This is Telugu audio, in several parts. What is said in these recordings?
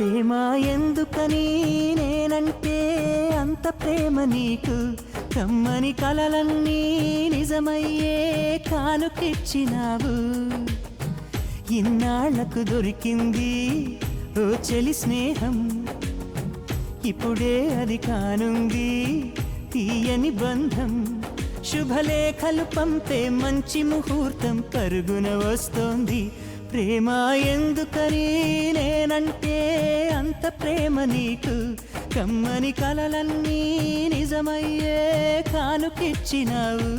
ప్రేమ ఎందుకని నేనంటే అంత ప్రేమ నీకు కమ్మని కలలన్నీ నిజమయ్యే కానుకిచ్చినావు ఇన్నాళ్లకు దొరికింది ఓ చెలి స్నేహం ఇప్పుడే అది కానుంది తీయని బంధం శుభలేఖలు పంపే మంచి ముహూర్తం పరుగున వస్తోంది ప్రేమ ఎందుకని నేనంటే అంత ప్రేమ నీకు కమ్మని కలలన్నీ నిజమయ్యే కానుకిచ్చినావు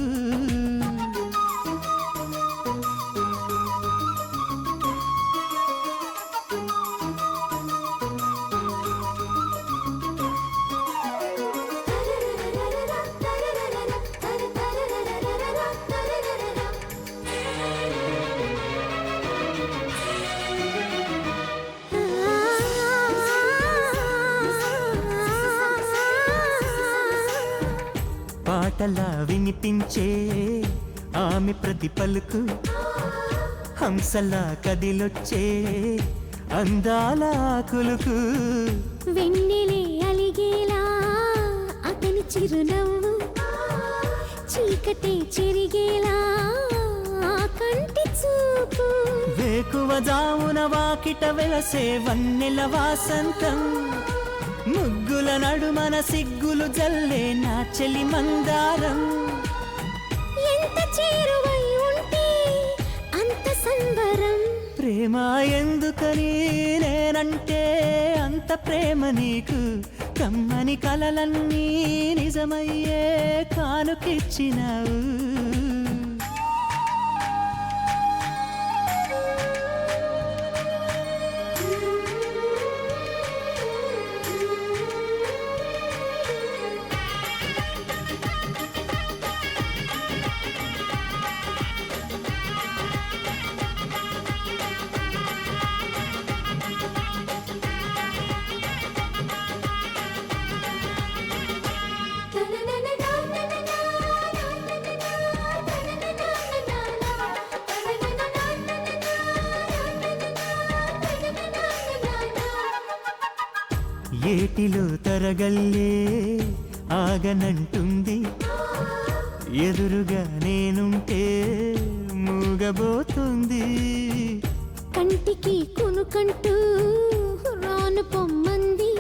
పాటలా వినిపించే ఆమె ప్రతి పలుకు హంసలా కదిలొచ్చే అందాల కులుకు వెన్నెలే అలిగేలా అతని చిరునవ్వు చీకటే చెరిగేలా కంటి చూపు వేకువ జామున వాకిట వెలసే వన్నెల వాసంతం ముగ్గుల నడుమన సిగ్గులు జల్లే నా చెలి మందారం ఎంత చేరువై ఉంటే అంత సంబరం ప్రేమ ఎందుకని నేనంటే అంత ప్రేమ నీకు కమ్మని కలలన్నీ నిజమయ్యే కానుకిచ్చినావు ఏటిలో తరగల్లే ఆగనంటుంది ఎదురుగా నేనుంటే మూగబోతుంది కంటికి కునుకంటూ రాను పొమ్మంది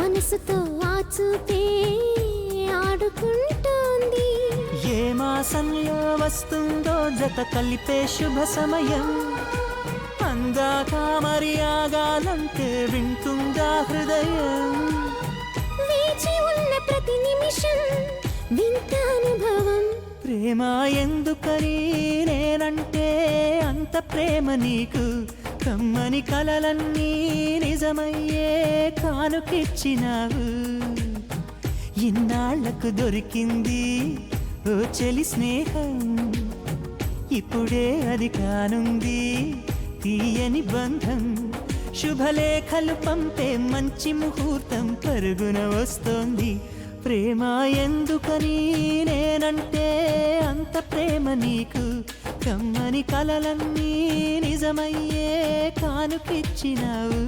మనసుతో ఆచూతే ఆడుకుంటోంది ఏ మాసంలో వస్తుందో జత కలిపే శుభ సమయం అందాక మరి ఆగాలంటే వింటుందా హృదయం వేచి ఉన్న ప్రతి నిమిషం వింత అనుభవం ప్రేమ ఎందుకని నేనంటే అంత ప్రేమ నీకు కమ్మని కలలన్నీ నిజమయ్యే కానుకిచ్చినావు ఇన్నాళ్లకు దొరికింది ఓ చెలి స్నేహం ఇప్పుడే అది కానుంది తీయని బంధం శుభలేఖలు పంపే మంచి ముహూర్తం పరుగున వస్తోంది ప్రేమ ఎందుకని నేనంటే అంత ప్రేమ నీకు కమ్మని కలలన్నీ నిజమయ్యే కానుకిచ్చినావు